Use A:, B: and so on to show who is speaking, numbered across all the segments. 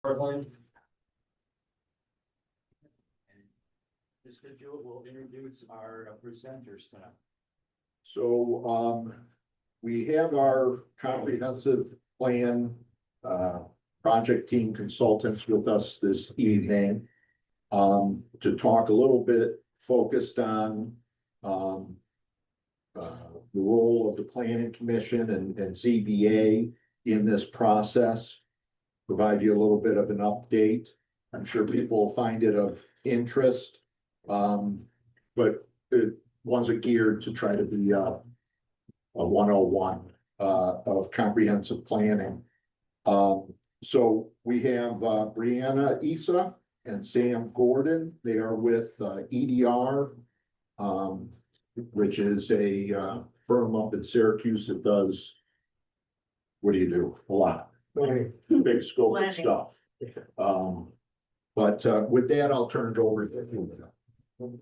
A: Portland. Mr. Jewett will introduce our presenters tonight.
B: So, we have our comprehensive plan, project team consultants with us this evening. To talk a little bit focused on, the role of the planning commission and ZBA in this process. Provide you a little bit of an update. I'm sure people find it of interest. But one's geared to try to be a 101 of comprehensive planning. So we have Brianna Issa and Sam Gordon. They are with EDR, which is a firm up in Syracuse that does, what do you do? A lot. Big scope of stuff. But with that, I'll turn it over to you.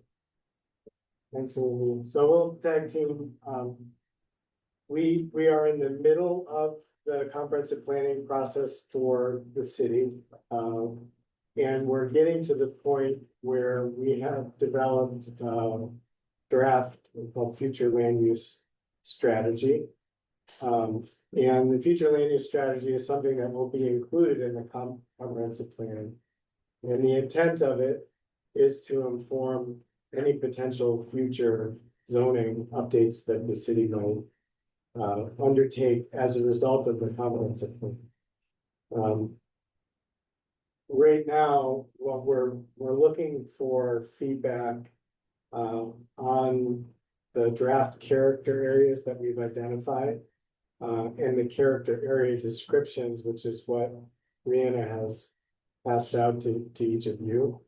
C: Thanks, Amy. So we'll tag team. We are in the middle of the comprehensive planning process for the city. And we're getting to the point where we have developed draft called future land use strategy. And the future land use strategy is something that will be included in the comprehensive plan. And the intent of it is to inform any potential future zoning updates that the city might undertake as a result of the comprehensive plan. Right now, what we're looking for feedback on the draft character areas that we've identified and the character area descriptions, which is what Brianna has passed out to each of you.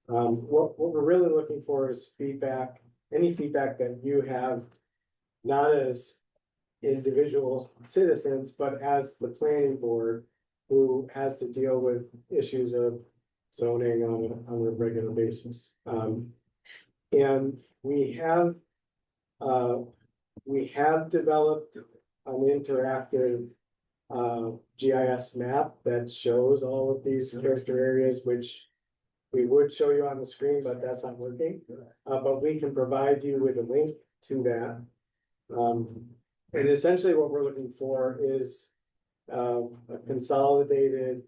C: What we're really looking for is feedback, any feedback that you have, not as individual citizens, but as the planning board who has to deal with issues of zoning on a regular basis. And we have developed an interactive GIS map that shows all of these character areas, which we would show you on the screen, but that's not working. But we can provide you with a link to that. And essentially what we're looking for is a consolidated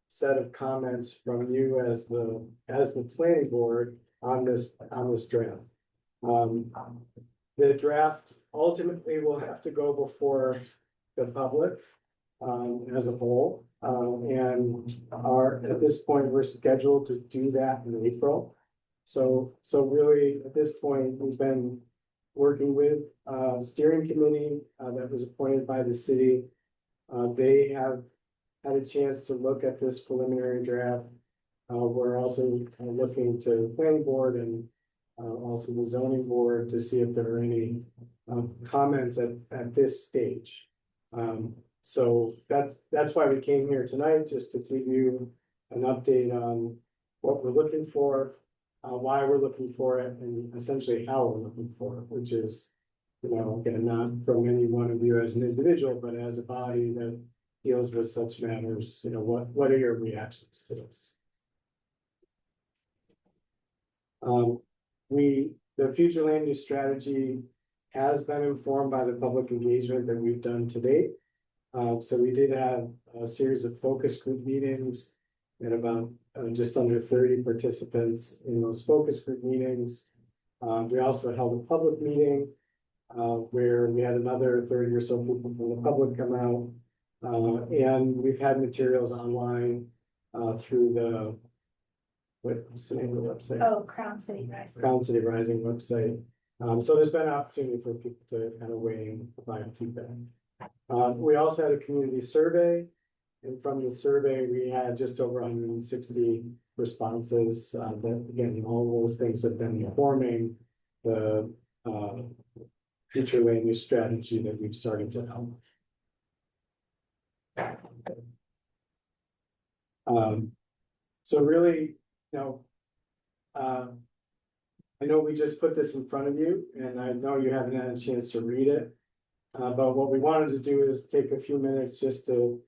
C: set of comments from you as the planning board on this draft. The draft ultimately will have to go before the public as a whole. And at this point, we're scheduled to do that in April. So really, at this point, we've been working with a steering committee that was appointed by the city. They have had a chance to look at this preliminary draft. We're also looking to the planning board and also the zoning board to see if there are any comments at this stage. So that's why we came here tonight, just to give you an update on what we're looking for, why we're looking for it, and essentially how we're looking for it, which is, again, not from any one of you as an individual, but as a body that deals with such matters. What are your reactions to this? The future land use strategy has been informed by the public engagement that we've done to date. So we did have a series of focus group meetings and about just under 30 participants in those focus group meetings. We also held a public meeting where we had another 30 or so people from the public come out. And we've had materials online through the, what's the name of the website?
D: Oh, Crown City Rising.
C: Crown City Rising website. So there's been an opportunity for people to kind of weigh in, provide feedback. We also had a community survey, and from the survey, we had just over 160 responses. That, again, all of those things have been informing the future land use strategy that we've started to help. So really, I know we just put this in front of you, and I know you haven't had a chance to read it. But what we wanted to do is take a few minutes just to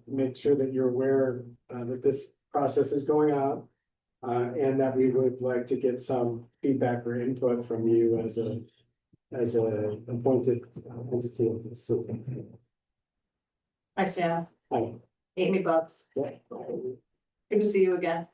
C: make sure that you're aware, that this process is going on. And that we would like to get some feedback or input from you as a appointed entity of the city.
D: Hi, Sam.
C: Hi.
D: Amy Bucks. Good to see you again.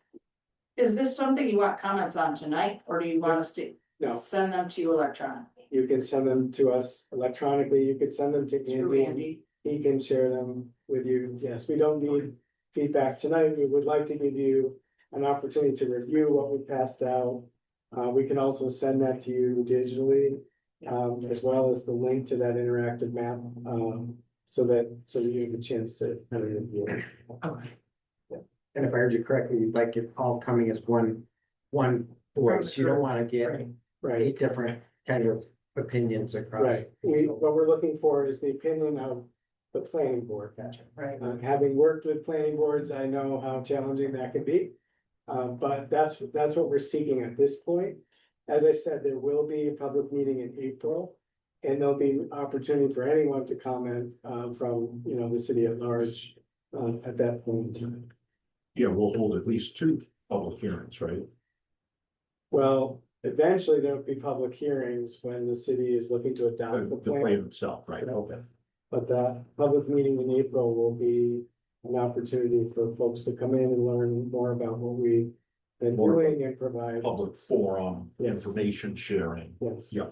D: Is this something you want comments on tonight, or do you want us to
C: No,
D: send them to you electronically?
C: you can send them to us electronically, you could send them to
D: Through
C: Andy.
D: Andy?
C: He can share them with you. Yes, we don't need feedback tonight. We would like to give you an opportunity to review what we passed out. We can also send that to you digitally, as well as the link to that interactive map, so that you have a chance to kind of review it.
D: Okay.
E: And if I heard you correctly, you'd like it all coming as one voice. You don't want to get
C: Right,
E: eight different kind of opinions across.
C: right. What we're looking for is the opinion of the planning board.
E: Gotcha. Right.
C: Having worked with planning boards, I know how challenging that can be. But that's what we're seeking at this point. As I said, there will be a public meeting in April. And there'll be opportunity for anyone to comment, from, the city at large, at that point in time.
B: Yeah, we'll hold at least 2 public hearings, right?
C: Well, eventually there'll be public hearings when the city is looking to
B: The
C: adopt the
B: plan
C: plan.
B: itself, right, okay.
C: But that public meeting in April will be an opportunity for folks to come in and learn more about what we've been
B: More
C: doing and provide.
B: Public forum,
C: Yes.
B: information sharing,
C: Yes.
B: yeah.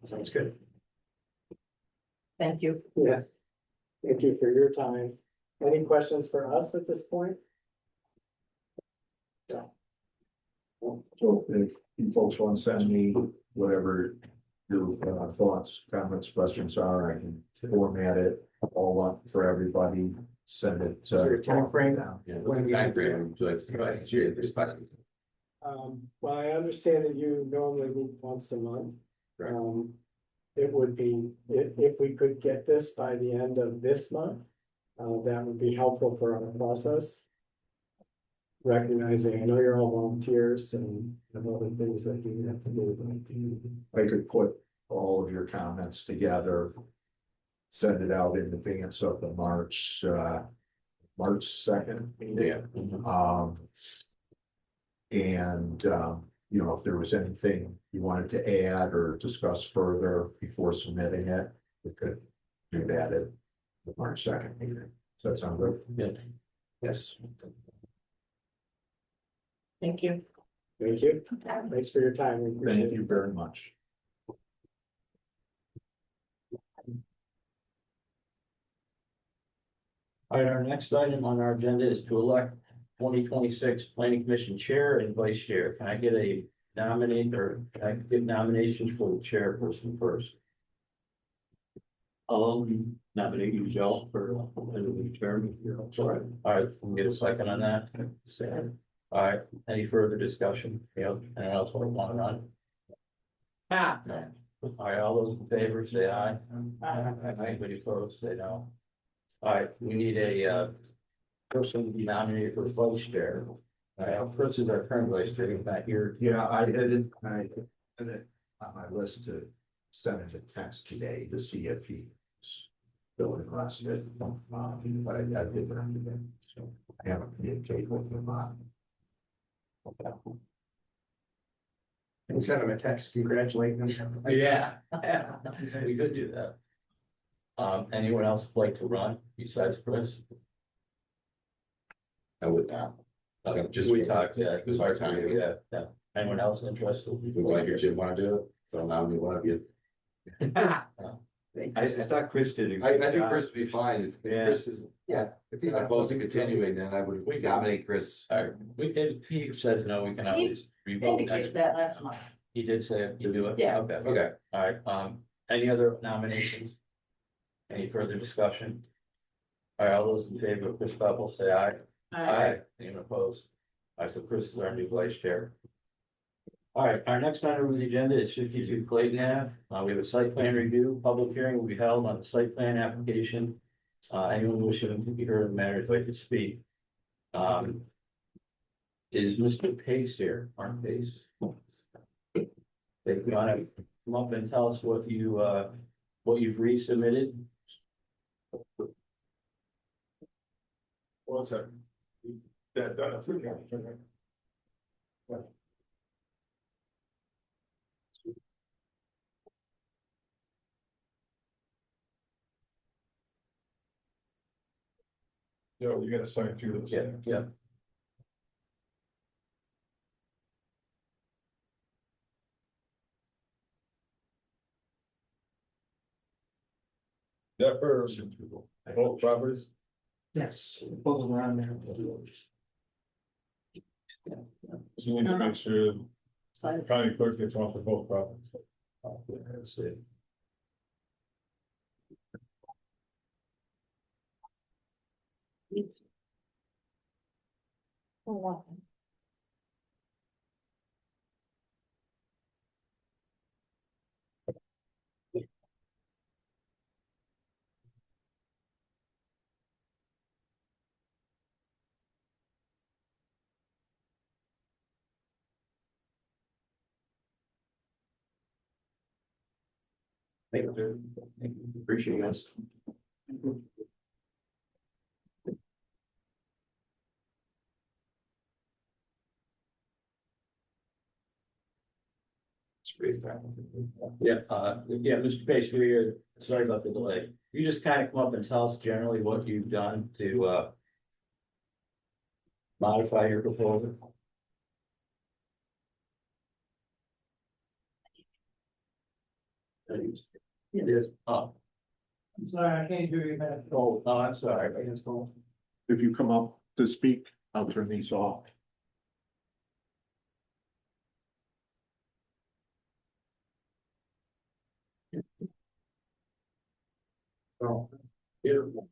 E: Sounds good.
D: Thank you.
C: Yes. Thank you for your time. Any questions for us at this point?
B: So if you folks want to send me whatever your thoughts, comments, questions are, I can format it all up for everybody, send it.
E: Is there a timeframe?
F: Yeah, what's the time frame would you like to provide since you're responding?
C: Well, I understand that you normally meet once a month.
F: Correct.
C: It would be, if we could get this by the end of this month, that would be helpful for our process. Recognizing, I know you're all volunteers and have other things that you have to do.
B: I could put all of your comments together. Send it out in advance of the March 2nd meeting.
F: Yeah.
B: And, if there was anything you wanted to add or discuss further before submitting it, we could do that at the March 2nd meeting. Does that sound good?
F: Good. Yes.
D: Thank you.
C: Thank you. Thanks for your time. We appreciate
B: Thank
C: it.
B: you very much.
A: All right, our next item on our agenda is to elect 2026 planning commission chair and vice chair. Can I get a nominate or can I get nominations for the chairperson first? I'll nominate you, Joe, for the term. Sorry. All right, can we get a second on that? Second. All right, any further discussion? Anyone else want to run?
D: Ah.
A: All right, all those in favor, say aye. Anybody opposed, say no. All right, we need a person to be nominated for vice chair. Chris is our current vice chair, he's not here.
B: Yeah, I had it on my list to send it a text today to see if he's still interested. But I didn't, so I haven't communicated with him on.
E: And send them a text congratulating them.
A: Yeah. We could do that. Anyone else like to run besides Chris?
F: I would not. Just
A: We talked, yeah.
F: It was my time.
A: Yeah. Anyone else interested?
F: We want to hear Jim want to do it, so now we want to be.
A: I thought Chris did.
F: I think Chris would be fine if
A: Yeah.
F: Chris is, if he's not opposed to continuing, then I would nominate Chris.
A: All right, if he says no, we can always revoke next.
D: Indicated that last month.
A: He did say he'll do it?
D: Yeah.
A: Okay.
F: Okay,
A: All right, any other nominations? Any further discussion? All right, all those in favor of Chris Bubble, say aye. Anyone opposed? All right, so Chris is our new vice chair. All right, our next item on the agenda is 52 Clayton Ave. We have a site plan review. Public hearing will be held on the site plan application. Anyone wishing to be heard in the matter, if I could speak. Is Mr. Pace here, Mark Pace? If you want to come up and tell us what you've resubmitted.
G: One second. That's okay. Yo, you gotta sign through those.
A: Yeah, yeah.
G: That for both properties?
C: Yes, both around there.
G: So you need to make sure the county clerk gets off of both properties.
A: That's it. Thank you. Appreciate you guys. Yeah, Mr. Pace, we're, sorry about the delay. You just kind of come up and tell us generally what you've done to, modify your proposal.
D: Yes.
A: Oh,
C: I'm sorry, I can't hear you back.
A: oh, no, I'm sorry. I guess go.
B: If you come up to speak, I'll turn these off.
A: Oh, beautiful.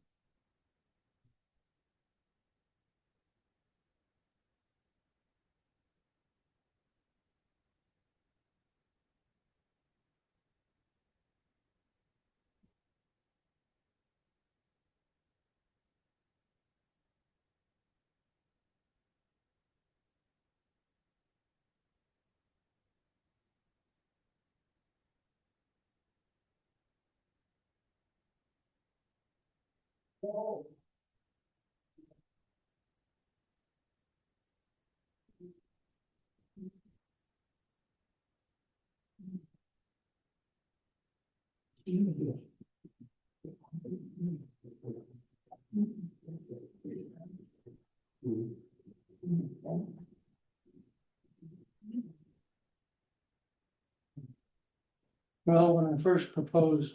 H: Well, when I first proposed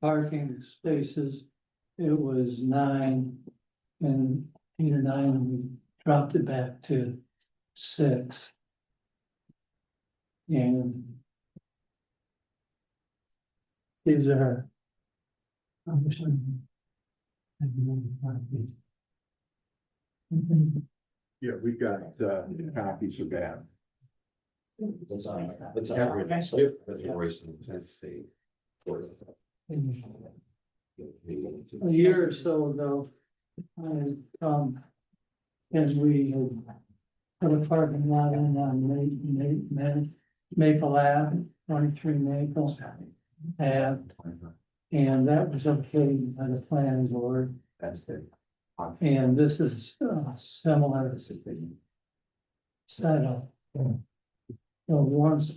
H: parking spaces, it was 9. And 8 or 9, and we dropped it back to 6. And these are.
B: Yeah, we've got copies of that.
A: That's on, that's on.
F: That's Royce, that's the.
H: A year or so ago, I, as we had put a parking lot in on Maple Ave, 23 Maple Ave. And that was okay by the planning board.
F: That's the.
H: And this is similar setup. So once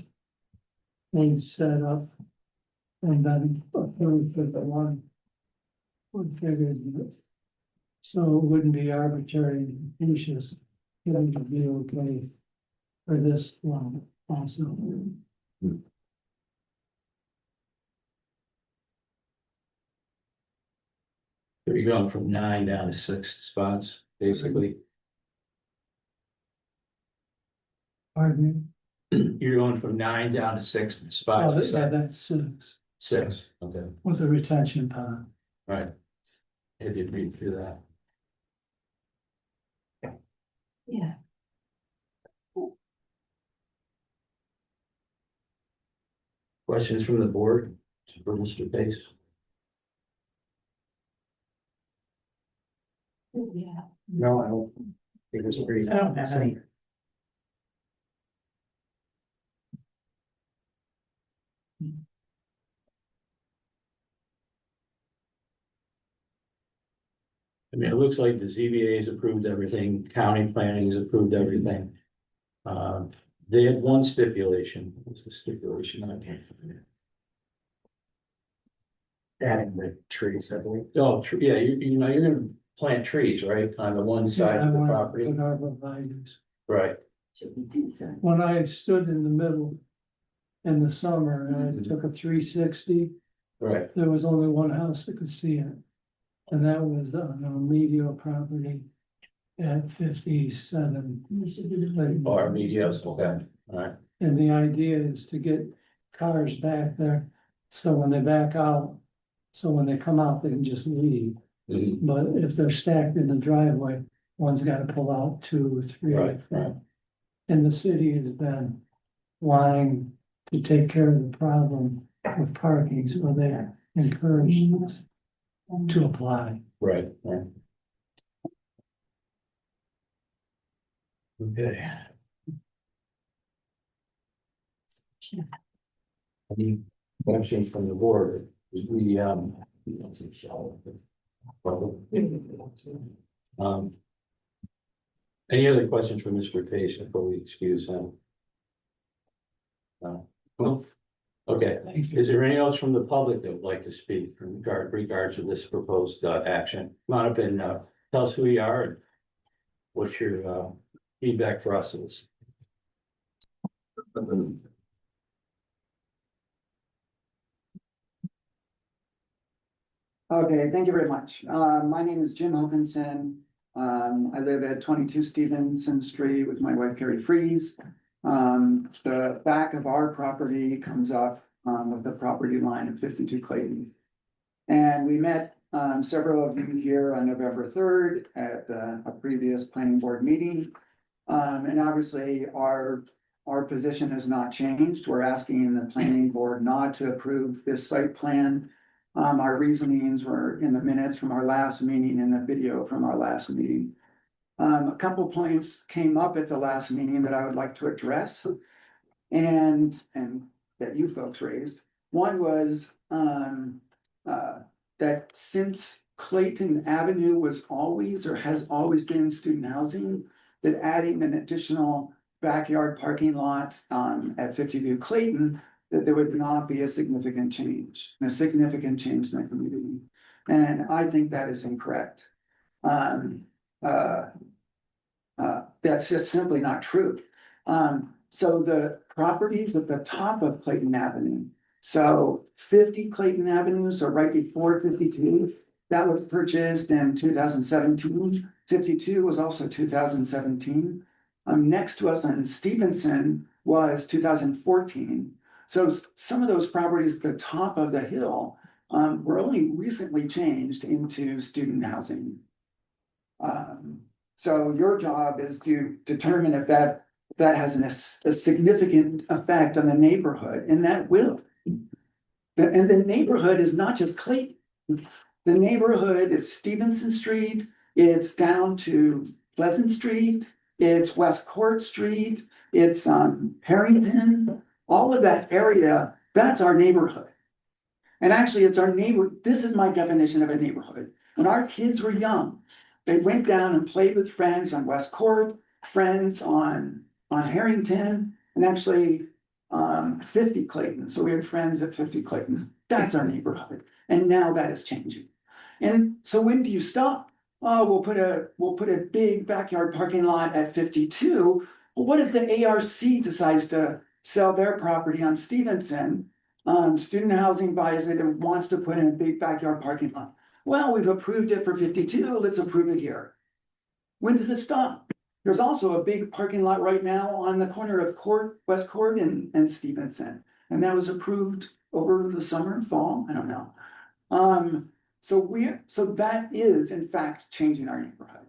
H: we set up and then approved for the one, we figured that, so it wouldn't be arbitrary and capricious. It would be okay for this one also.
A: You're going from 9 down to 6 spots, basically.
H: Pardon me?
A: You're going from 9 down to 6 spots.
H: Oh,
A: you
H: yeah,
A: said?
H: that's 6
A: 6, okay,
H: with a retention pond.
A: right. I did read through that.
D: Yeah.
A: Questions from the board for Mr. Pace?
D: Yeah.
E: No, I don't think it's pretty.
H: I don't have any.
A: I mean, it looks like the ZBA has approved everything, county planning has approved everything. They had one stipulation, what was the stipulation? I can't find it.
E: Adding the trees, I believe.
A: Oh, yeah, you know, you're gonna plant trees, right, on the one side
H: I
A: of the
H: want
A: property,
H: to put arborvitae's.
A: right?
H: When I stood in the middle in the summer and I took a 360,
A: Right,
H: there was only one house that could see it. And that was on a medial property at 57.
A: or medios, okay, all right,
H: And the idea is to get cars back there, so when they back out, so when they come out, they can just leave.
A: Mhm.
H: But if they're stacked in the driveway, one's gotta pull out, 2 or 3.
A: Right, right.
H: And the city has been wanting to take care of the problem with parking, so they encourage us to apply.
A: right, right. Okay. Any questions from the board? We, any other questions for Mr. Pace before we excuse him? No? Okay, is there any else from the public that would like to speak in regards to this proposed action? Come on up and tell us who you are and what your feedback for us is.
I: Okay, thank you very much. My name is Jim Hokinson. I live at 22 Stevenson Street with my wife Carrie Fries. The back of our property comes up with the property line of 52 Clayton. And we met several of you here on November 3rd at a previous planning board meeting. And obviously our position has not changed. We're asking the planning board not to approve this site plan. Our reasonings were in the minutes from our last meeting and the video from our last meeting. A couple points came up at the last meeting that I would like to address. And that you folks raised. One was that since Clayton Avenue was always or has always been student housing, that adding an additional backyard parking lot at 52 Clayton, that there would not be a significant change in the community. And I think that is incorrect. That's just simply not true. So the properties at the top of Clayton Avenue, so 50 Clayton Avenue, so right before 52, that was purchased in 2017. 52 was also 2017. Next to us on Stevenson was 2014. So some of those properties at the top of the hill were only recently changed into student housing. So your job is to determine if that has a significant effect on the neighborhood, and that will. And the neighborhood is not just Clayton. The neighborhood is Stevenson Street, it's down to Pleasant Street, it's West Court Street, it's Harrington, all of that area, that's our neighborhood. And actually, it's our this is my definition of a neighborhood. When our kids were young, they went down and played with friends on West Court, friends on Harrington, and actually 50 Clayton. So we had friends at 50 Clayton. That's our neighborhood. And now that is changing. And so when do you stop? Oh, we'll put a big backyard parking lot at 52. Well, what if the ARC decides to sell their property on Stevenson? Student housing buys it and wants to put in a big backyard parking lot. Well, we've approved it for 52. Let's approve it here. When does it stop? There's also a big parking lot right now on the corner of West Court and Stevenson. And that was approved over the summer and fall. I don't know. So that is in fact changing our neighborhood.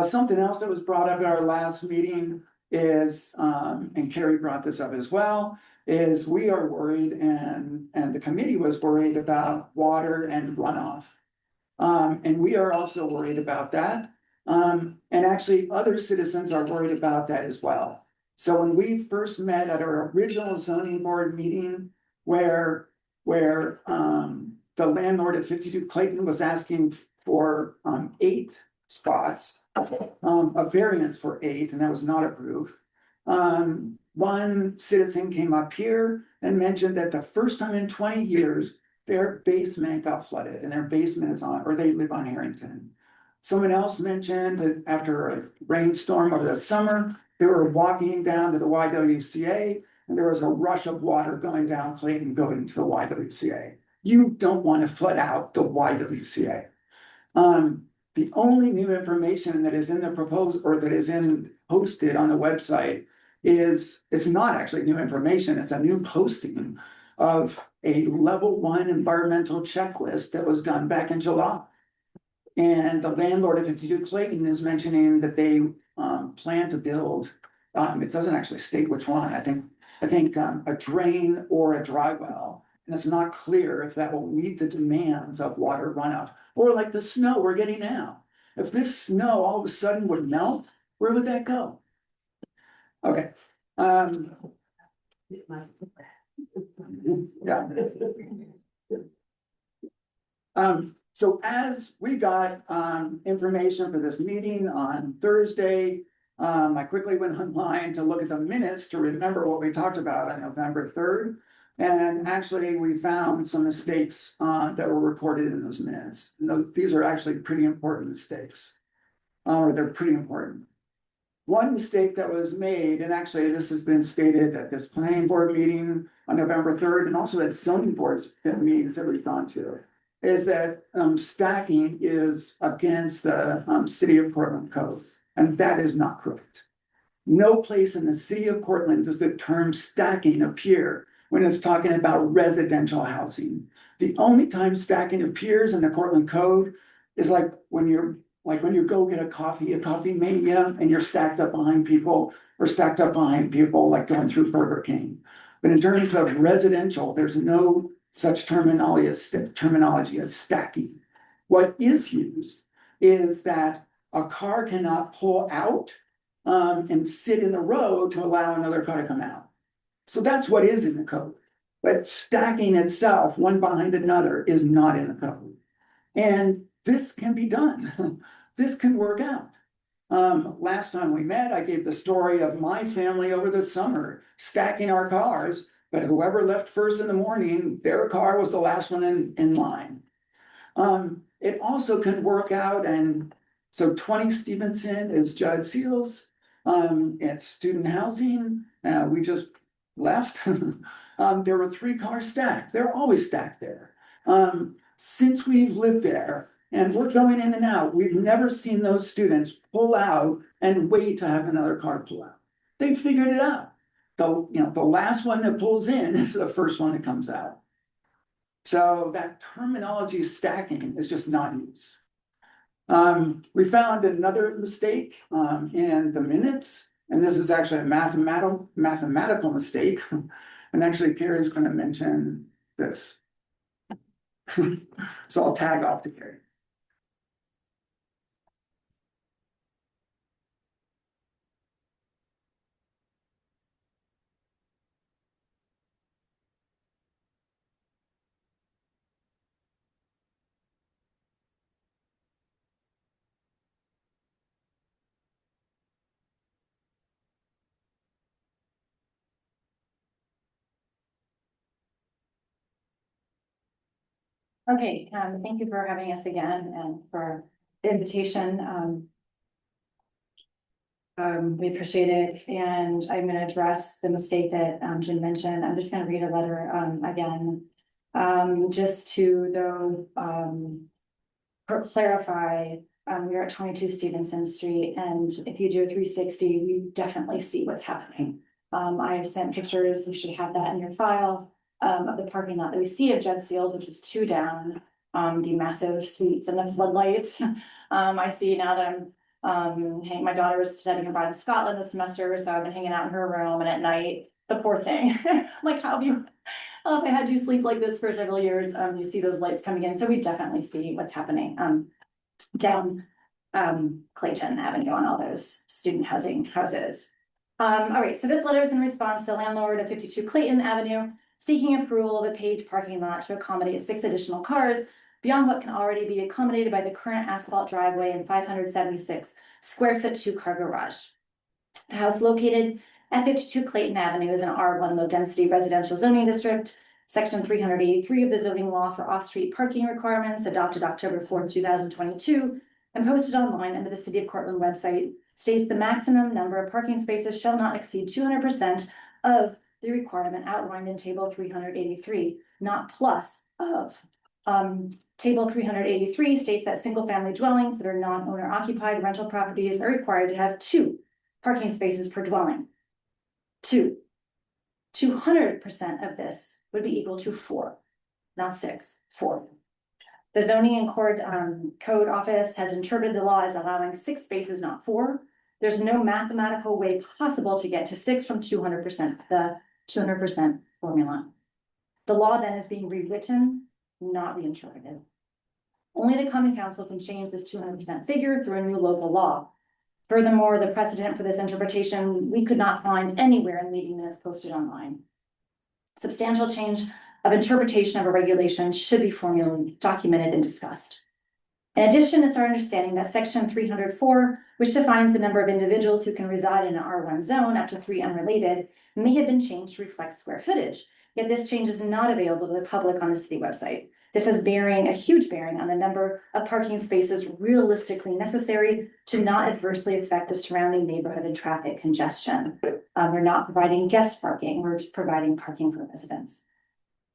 I: Something else that was brought up at our last meeting is, and Carrie brought this up as well, is we are worried and the committee was worried about water and runoff. And we are also worried about that. And actually other citizens are worried about that as well. So when we first met at our original zoning board meeting where the landlord at 52 Clayton was asking for 8 spots. A variance for 8, and that was not approved. One citizen came up here and mentioned that the first time in 20 years, their basement got flooded and their basement is on, or they live on Harrington. Someone else mentioned that after a rainstorm over the summer, they were walking down to the YWCA and there was a rush of water going down Clayton going to the YWCA. You don't want to flood out the YWCA. The only new information that is in the proposed or that is posted on the website is, it's not actually new information, it's a new posting of a level 1 environmental checklist that was done back in July. And the landlord of 52 Clayton is mentioning that they plan to build, it doesn't actually state which one, I think a drain or a dry well. And it's not clear if that will meet the demands of water runoff, or like the snow we're getting now. If this snow all of a sudden would melt, where would that go? Okay. Yeah. So as we got information for this meeting on Thursday, I quickly went online to look at the minutes to remember what we talked about on November 3rd. And actually, we found some mistakes that were recorded in those minutes. These are actually pretty important mistakes, or they're pretty important. One mistake that was made, and actually this has been stated at this planning board meeting on November 3rd, and also at zoning boards meetings that we've gone to, is that stacking is against the city of Portland code, and that is not correct. No place in the city of Portland does the term stacking appear when it's talking about residential housing. The only time stacking appears in the Portland code is like when you go get a coffee mania, and you're stacked up behind people, or stacked up behind people like going through Burger King. But in terms of residential, there's no such terminology as stacking. What is used is that a car cannot pull out and sit in the road to allow another car to come out. So that's what is in the code. But stacking itself, one behind another, is not in the code. And this can be done. This can work out. Last time we met, I gave the story of my family over the summer stacking our cars, but whoever left first in the morning, their car was the last one in line. It also can work out, and so 20 Stevenson is Judd Seals. It's student housing. We just left. There were 3 cars stacked. They're always stacked there. Since we've lived there, and we're going in and out, we've never seen those students pull out and wait to have another car pull out. They figured it out. The last one that pulls in is the first one that comes out. So that terminology stacking is just not used. We found another mistake in the minutes, and this is actually a mathematical mistake. And actually, Carrie's going to mention this. So I'll tag off to Carrie.
J: Okay, thank you for having us again and for the invitation. We appreciate it, and I'm gonna address the mistake that Jim mentioned. I'm just gonna read a letter again. Just to though clarify, we are at 22 Stevenson Street, and if you do a 360, you definitely see what's happening. I have sent pictures, you should have that in your file, of the parking lot that we see of Judd Seals, which is 2 down, the massive suites and the floodlights. I see now that my daughter was studying abroad in Scotland this semester, so I've been hanging out in her room, and at night, the poor thing, like if I had you sleep like this for several years, you see those lights coming in, so we definitely see what's happening, down, Clayton Avenue on all those student houses. All right, so this letter is in response to the landlord of 52 Clayton Avenue. seeking approval of a paved parking lot to accommodate 6 additional cars beyond what can already be accommodated by the current asphalt driveway and 576 square foot 2-car garage. The house located at 52 Clayton Avenue is an R1 low density residential zoning district. Section 383 of the zoning law for off-street parking requirements adopted October 4th, 2022 and posted online under the City of Cortland website states the maximum number of parking spaces shall not exceed 200% of the requirement outlined in table 383, not plus of. Table 383 states that single-family dwellings that are non-owner occupied rental properties are required to have 2 parking spaces per dwelling. 200% of this would be equal to 4, not 6, 4. The zoning and code office has interpreted the law as allowing 6 spaces, not 4. There's no mathematical way possible to get to 6 from 200%, the 200% formula. The law then is being rewritten, not reinterpreted. Only the Common Council can change this 200% figure through a new local law. Furthermore, the precedent for this interpretation we could not find anywhere in meeting minutes posted online. Substantial change of interpretation of a regulation should be formally documented and discussed. In addition, it's our understanding that section 304, which defines the number of individuals who can reside in an R1 zone up to 3 unrelated, may have been changed to reflect square footage. Yet this change is not available to the public on the city website. This has a huge bearing on the number of parking spaces realistically necessary to not adversely affect the surrounding neighborhood and traffic congestion. We're not providing guest parking, we're just providing parking for residents.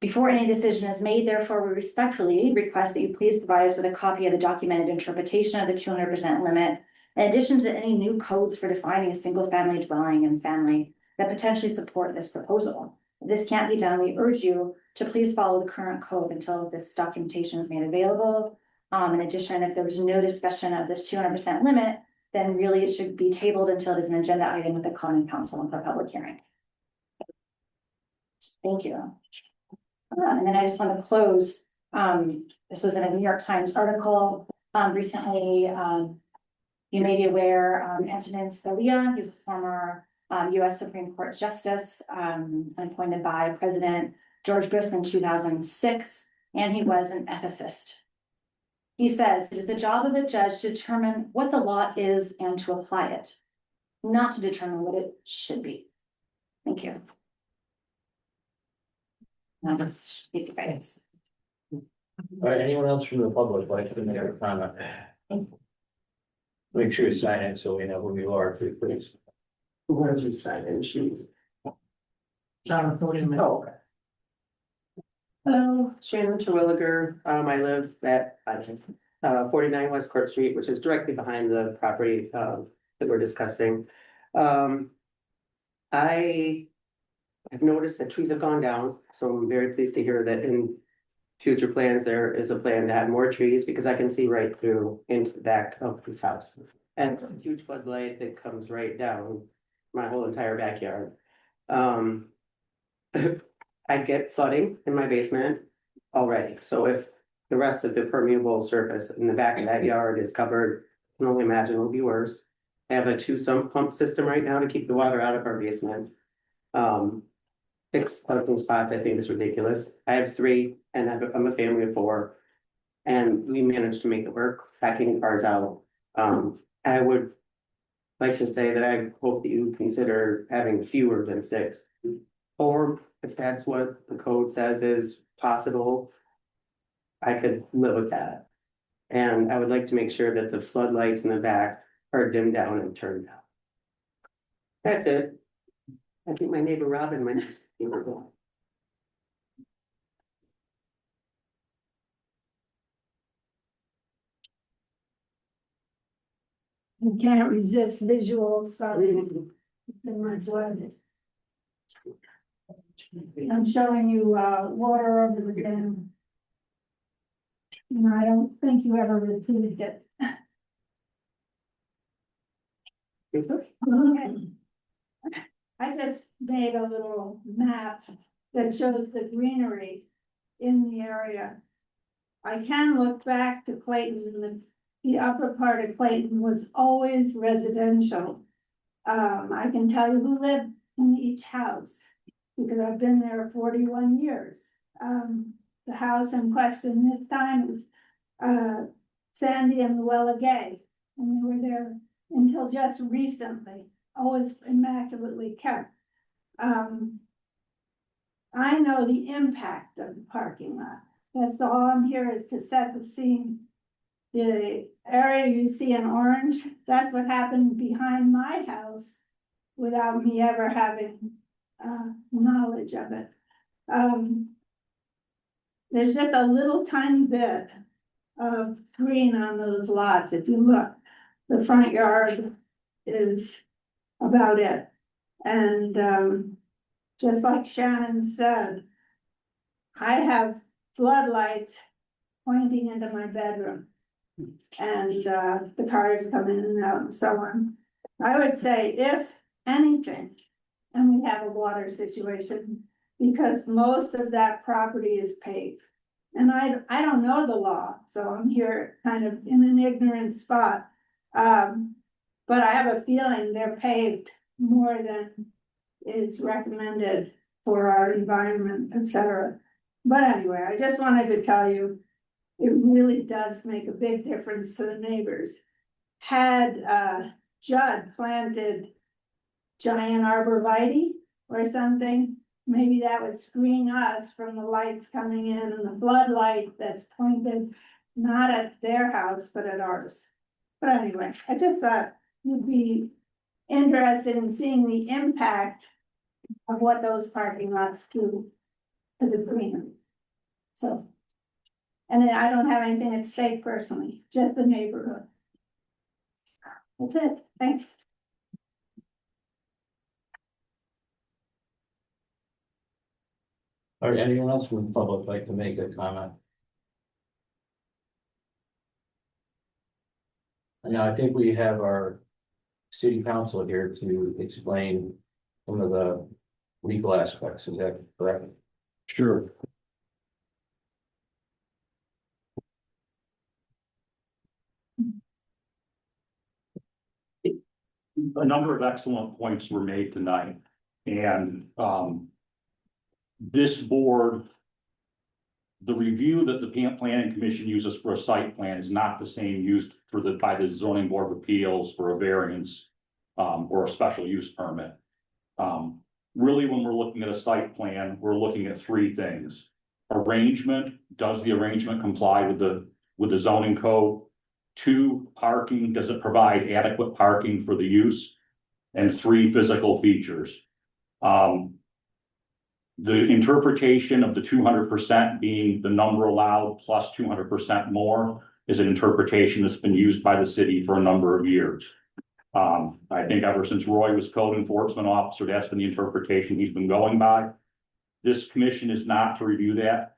J: Before any decision is made, therefore, we respectfully request that you please provide us with a copy of the documented interpretation of the 200% limit, in addition to any new codes for defining a single-family dwelling and family that potentially support this proposal. If this can't be done, we urge you to please follow the current code until this documentation is made available. In addition, if there was no discussion of this 200% limit, then really it should be tabled until it is an agenda item with the Common Council and for public hearing. Thank you. And then I just want to close. This was in a New York Times article recently. You may be aware, Antonin Scalia, he's a former US Supreme Court Justice, appointed by President George Bush in 2006, and he was an ethicist. He says, it is the job of a judge to determine what the law is and to apply it, not to determine what it should be. Thank you. I'll just speak your face.
A: All right, anyone else from the public like to make a comment? Make sure you sign in so we know who you are, please.
E: Where did you sign in, shoes?
H: John, 40 minutes.
E: Oh, okay. Hello, Shannon Terwilliger. I live at 49 West Court Street, which is directly behind the property that we're discussing. I have noticed that trees have gone down, so I'm very pleased to hear that in future plans, there is a plan to add more trees because I can see right through into the back of this house. And a huge floodlight that comes right down my whole entire backyard. I get flooding in my basement already, so if the rest of the permeable surface in the back of that yard is covered, I can only imagine it will be worse. I have a 2-sump pump system right now to keep the water out of our basement. 6 parking spots, I think is ridiculous. I have 3 and I'm a family of 4. And we managed to make it work, packing cars out. I would like to say that I hope that you consider having fewer than 6. Or if that's what the code says is possible, I could live with that. And I would like to make sure that the floodlights in the back are dimmed down and turned down. That's it. I think my neighbor Robin might ask you as well.
K: You can't resist visuals, sorry, it's in my blood. I'm showing you water over the dam. And I don't think you ever repeated it. I just made a little map that shows the greenery in the area. I can look back to Clayton. The upper part of Clayton was always residential. I can tell you who lived in each house. because I've been there 41 years. The house in question this time is Sandy and Luella Gay, and they were there until just recently, always immaculately kept. I know the impact of the parking lot. That's all I'm here is to set the scene. The area you see in orange, that's what happened behind my house without me ever having knowledge of it. There's just a little tiny bit of green on those lots. If you look, the front yard is about it. And just like Shannon said, I have floodlights pointing into my bedroom. And the cars come in and out and so on. I would say if anything, and we have a water situation, because most of that property is paved. And I don't know the law, so I'm here kind of in an ignorant spot. But I have a feeling they're paved more than is recommended for our environment, etc. But anyway, I just wanted to tell you, it really does make a big difference to the neighbors. Had Judd planted giant arborvitae or something, maybe that would screen us from the lights coming in and the floodlight that's pointed not at their house, but at ours. But anyway, I just thought you'd be interested in seeing the impact of what those parking lots do to the greenery. So, and then I don't have anything at stake personally, just the neighborhood. That's it, thanks.
A: All right, anyone else from the public like to make a comment? And now I think we have our city council here to explain some of the legal aspects. Is that correct?
B: Sure.
L: A number of excellent points were made tonight, and this board, the review that the planning commission uses for a site plan is not the same used by the zoning board of appeals for a variance or a special use permit. Really, when we're looking at a site plan, we're looking at three things: arrangement, does the arrangement comply with the zoning code? 2, parking, does it provide adequate parking for the use? And 3, physical features. The interpretation of the 200% being the number allowed plus 200% more is an interpretation that's been used by the city for a number of years. I think ever since Roy was code enforcement officer, that's been the interpretation he's been going by. This commission is not to review that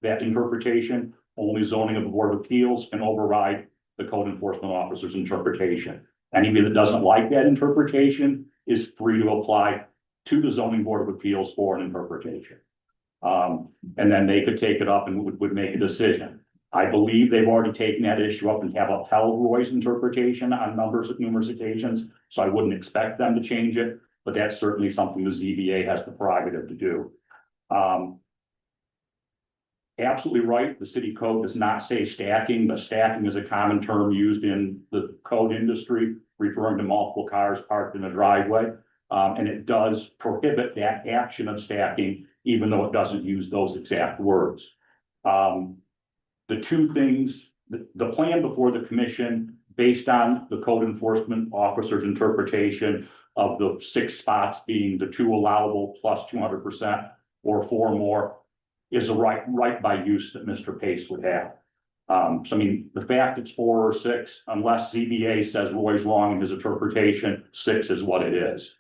L: interpretation. Only zoning of the board of appeals can override the code enforcement officer's interpretation. Anybody that doesn't like that interpretation is free to apply to the zoning board of appeals for an interpretation. And then they could take it up and would make a decision. I believe they've already taken that issue up and have upheld Roy's interpretation on numerous occasions, so I wouldn't expect them to change it, but that's certainly something the ZBA has the prerogative to do. Absolutely right, the city code does not say stacking, but stacking is a common term used in the code industry, referring to multiple cars parked in a driveway. And it does prohibit that action of stacking, even though it doesn't use those exact words. The two things, the plan before the commission, based on the code enforcement officer's interpretation of the 6 spots being the 2 allowable plus 200% or 4 more, is a right by use that Mr. Pace would have. So I mean, the fact it's 4 or 6, unless ZBA says Roy's wrong in his interpretation, 6 is what it is.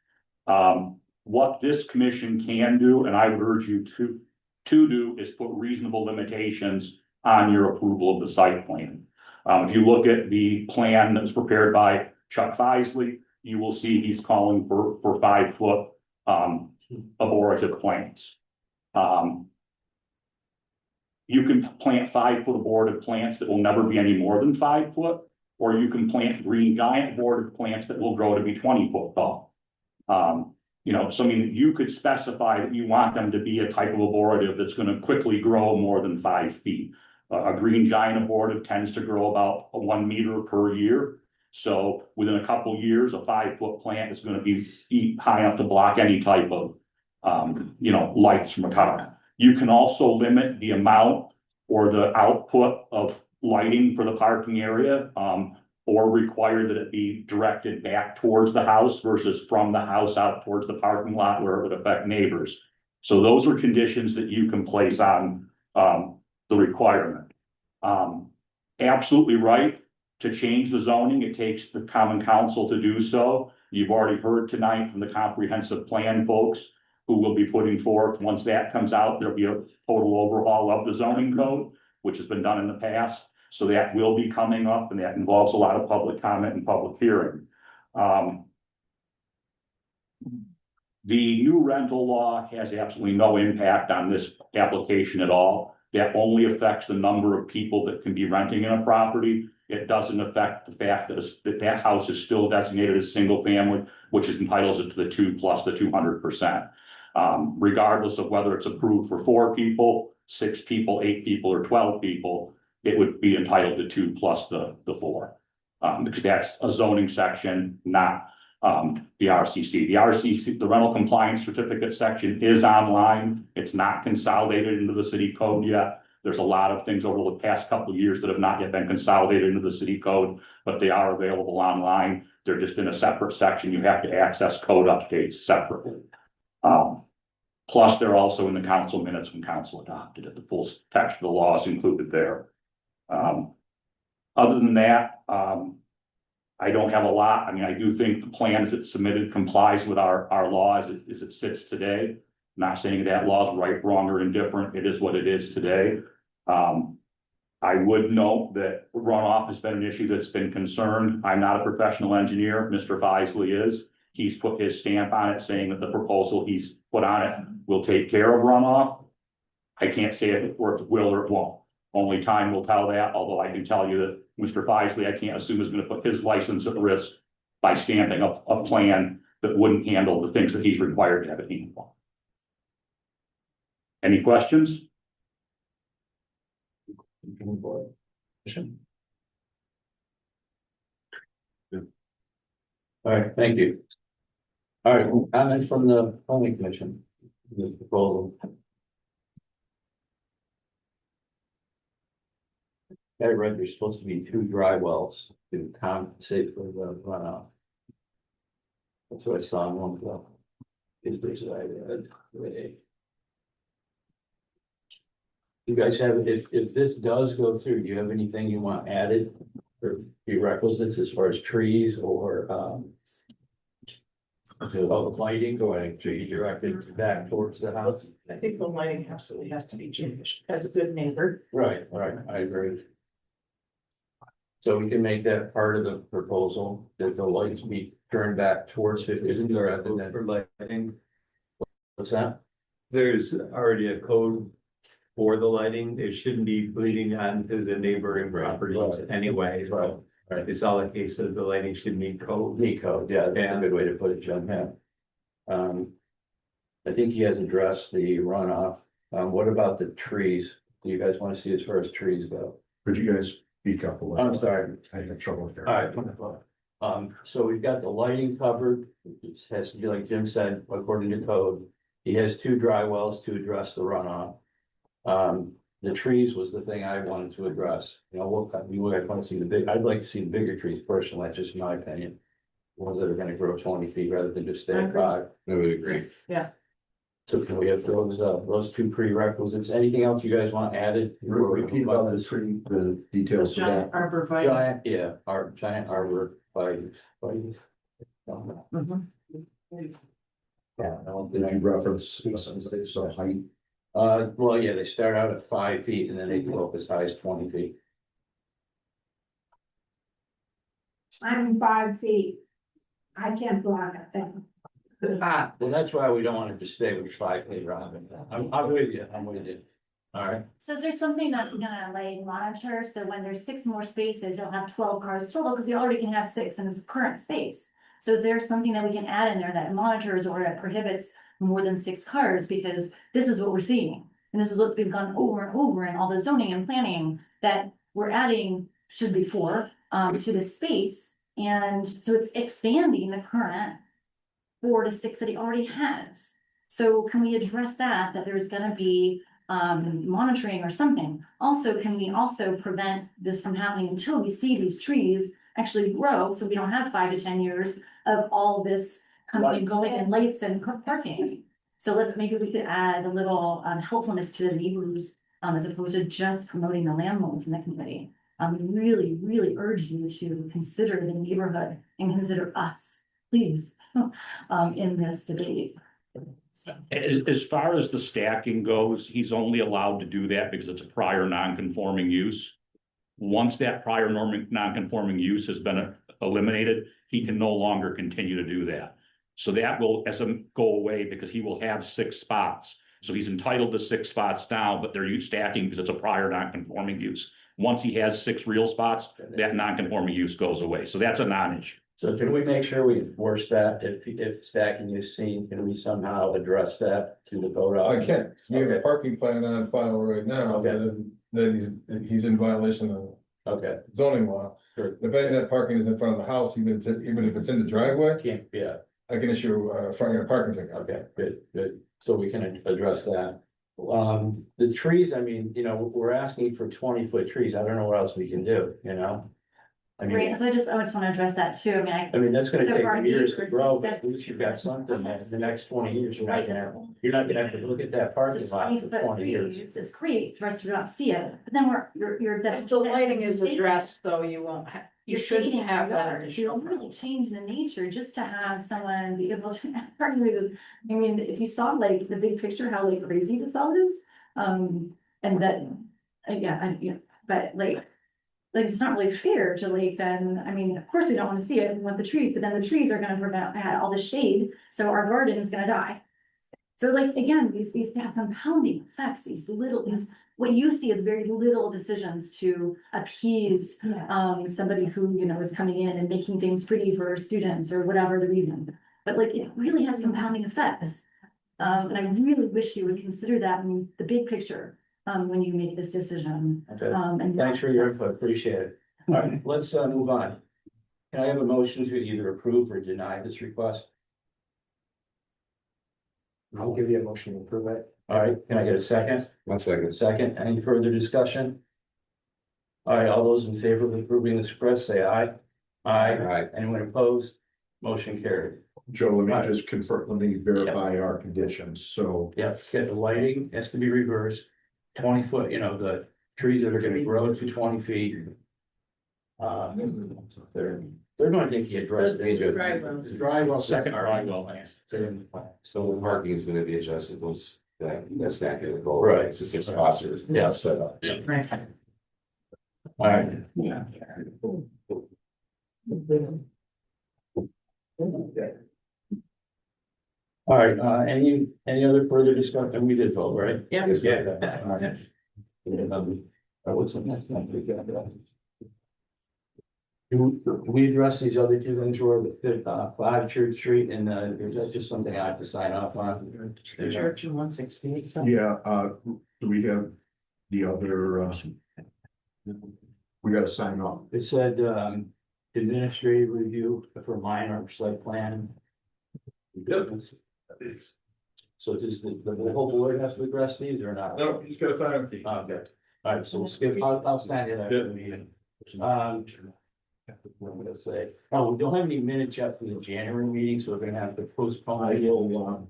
L: What this commission can do, and I would urge you to do, is put reasonable limitations on your approval of the site plan. If you look at the plan that was prepared by Chuck Feisley, you will see he's calling for 5-foot arboretive plants. You can plant 5-foot abortive plants that will never be any more than 5 foot, or you can plant green giant abortive plants that will grow to be 20 foot tall. You know, so I mean, you could specify that you want them to be a type of abortive that's gonna quickly grow more than 5 feet. A green giant abortive tends to grow about 1 meter per year. So within a couple years, a 5-foot plant is gonna be high enough to block any type of, you know, lights from a car. You can also limit the amount or the output of lighting for the parking area, or require that it be directed back towards the house versus from the house out towards the parking lot where it would affect neighbors. So those are conditions that you can place on, the requirement. Absolutely right, to change the zoning, it takes the common council to do so. You've already heard tonight from the comprehensive plan folks who will be putting forth, once that comes out, there'll be a total overhaul of the zoning code, which has been done in the past. So that will be coming up, and that involves a lot of public comment and public hearing. The new rental law has absolutely no impact on this application at all. That only affects the number of people that can be renting in a property. It doesn't affect the fact that that house is still designated as single family, which is entitles it to the 2 plus the 200%. Regardless of whether it's approved for 4 people, 6 people, 8 people, or 12 people, it would be entitled to 2 plus the 4. Because that's a zoning section, not the RCC. The RCC, the rental compliance certificate section, is online. It's not consolidated into the city code yet. There's a lot of things over the past couple of years that have not yet been consolidated into the city code, but they are available online. They're just in a separate section. You have to access code updates separately. Plus, they're also in the council minutes when council adopted it. The full text of the law is included there. Other than that, I don't have a lot. I mean, I do think the plan as it's submitted complies with our law as it sits today. Not saying that law is right, wrong, or indifferent. It is what it is today. I would note that runoff has been an issue that's been concerned. I'm not a professional engineer. Mr. Feisley is. He's put his stamp on it, saying that the proposal he's put on it will take care of runoff. I can't say if it will or it won't. Only time will tell that, although I can tell you that Mr. Feisley, I can't assume is going to put his license at risk by stamping a plan that wouldn't handle the things that he's required to have it handle. Any questions?
A: All right, thank you. All right, comments from the planning commission. This proposal. I read there's supposed to be 2 dry wells to compensate for the runoff. That's what I saw in one of the. If there's I read. You guys have, if this does go through, do you have anything you want added or prerequisites as far as trees or lighting going to be directed back towards the house?
D: I think the lighting absolutely has to be changed as a good neighbor.
A: Right, I agree. So we can make that part of the proposal, that the lights be turned back towards 50 rather than.
M: For lighting,
A: What's that?
M: there's already a code for the lighting. It shouldn't be bleeding onto the neighboring properties anyway. So it's all a case of the lighting should meet code.
A: Meet code, yeah, that's a good way to put it, John, yeah. I think he has addressed the runoff. What about the trees? Do you guys want to see as far as trees go?
B: Could you guys speak up a little?
A: I'm sorry.
B: I had trouble with
A: All
B: that.
A: right, wonderful. So we've got the lighting covered. It has to be like Jim said, according to code. He has 2 dry wells to address the runoff. The trees was the thing I wanted to address. You know, I'd want to see I'd like to see the bigger trees personally, that's just my opinion. Ones that are gonna grow 20 feet rather than just stay at 5.
F: I would agree.
A: So can we have those 2 prerequisites? Anything else you guys want added?
B: Repeat about the tree, the details of
D: Giant
B: that.
D: arborvitae.
A: Giant, yeah, giant arbor by. Yeah,
B: Did you reference the height?
A: well, yeah, they start out at 5 feet and then they go up as high as 20 feet.
K: I'm 5 feet. I can't block a thing.
A: Well, that's why we don't want to just stay with the 5 feet, Robin. I'm with you, All right,
J: So is there something that's gonna like monitor, so when there's 6 more spaces, you'll have 12 cars total, because you already can have 6 in this current space. So is there something that we can add in there that monitors or that prohibits more than 6 cars? Because this is what we're seeing. And this is what's been gone over and over in all the zoning and planning that we're adding, should be 4, to this space. And so it's expanding the current 4 to 6 that he already has. So can we address that there's gonna be monitoring or something? Also, can we also prevent this from happening until we see these trees actually grow, so we don't have 5 to 10 years of all this coming and going and lights and parking? So maybe we could add a little helpfulness to the neighbors, as opposed to just promoting the landlords in the community. Really, really urge you to consider the neighborhood and consider us, please, in this debate.
L: As far as the stacking goes, he's only allowed to do that because it's a prior non-conforming use. Once that prior non-conforming use has been eliminated, he can no longer continue to do that. So that will go away because he will have 6 spots. So he's entitled to 6 spots now, but they're stacking because it's a prior non-conforming use. Once he has 6 real spots, that non-conforming use goes away. So that's a non-issue.
A: So can we make sure we enforce that if stacking is seen, can we somehow address that to the code?
G: I can't, we have a
A: Okay.
G: parking plan on file right now,
A: Okay.
G: then he's in violation of
A: Okay,
G: zoning law.
A: Sure.
G: If any of that parking is in front of the house, even if it's in the driveway,
A: can't, yeah,
G: I can issue front yard parking ticket.
A: okay, good, so we can address that. The trees, I mean, we're asking for 20-foot trees, I don't know what else we can do, I mean,
J: Right, so I just want to address that too. I mean,
A: that's gonna
J: So for our
A: take years to
J: neighbors,
A: grow, but
J: that's-
A: at least you've got something that in the next 20 years, you're not
J: Right.
A: gonna have to look at that
J: So
A: parking lot
J: 20
A: for
J: foot
A: 20 years.
J: it's great for us to not see it, but then you're.
D: If the lighting is addressed, though, you won't have, you
J: You're
D: shouldn't
J: shading
D: have that
J: yard, so you're
D: additional.
J: really changing the nature just to have someone be able to. I mean, if you saw like the big picture, how like crazy this all is, and that, but like, it's not really fair to then, I mean, of course, we don't wanna see it, we want the trees, but then the trees are gonna prevent all the shade, so our garden is gonna die. So again, these have compounding effects, what you see is very little decisions to appease, somebody who, is coming in and making things pretty for students or whatever the reason. But it really has compounding effects. And I really wish you would consider that in the big picture, when you make this decision.
A: Okay,
J: And
A: thanks for your input, appreciate it. All right, let's move on. Can I have a motion to either approve or deny this request?
C: I'll give you a motion to approve it.
A: All right, can I get a second?
F: 1 second.
A: Second, any further discussion? All right, all those in favor of approving this request, say aye.
F: Aye.
A: Anyone opposed? Motion carried.
B: Joe, let me just confirm, let me verify our conditions, so.
A: Yep, get the lighting has to be reversed, 20-foot, the trees that are gonna grow to 20 feet. They're going to need to address the drywall, second drywall plans.
F: So the parking is gonna be adjusted, that's not gonna go.
A: Right.
F: It's a 6 spots or.
A: Yeah.
F: Set up.
A: All right. All right, any other further discussion? We did vote, right?
D: Yeah.
A: Yeah. All right. What's the next one? We got that. Do we address these other 2 things, Roy, the 5 Church Street and is that just something I have to sign off on?
D: The church in 168.
B: Yeah, do we have the other, we gotta sign off.
A: It said, administrative review for minor site plan. So does the whole board has to address these or not?
G: No, you just gotta sign it.
A: Okay, all right, so we'll skip, I'll stand it after the meeting. What am I gonna say? Oh, we don't have any minutes yet for the January meeting, so we're gonna have to postpone.
B: I will,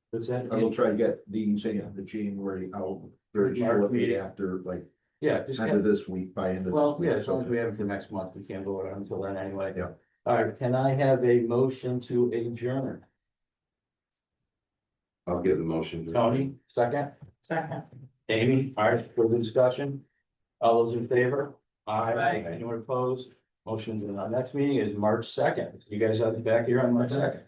A: What's that?
B: I will try to get these in the January out very shortly after, like,
A: Yeah, just
B: end
A: get,
B: of this week, by end of.
A: well,
B: this
A: yeah,
B: week,
A: as long as we
B: so-
A: have it for next month, we can't vote on it until then anyway.
B: Yeah.
A: All right, can I have a motion to adjourn?
F: I'll give the motion.
A: Tony, second?
D: Second.
A: Amy, all right, further discussion? All those in favor?
D: Aye.
A: Anyone opposed? Motion, our next meeting is March 2nd. You guys have to be back here on March 2nd.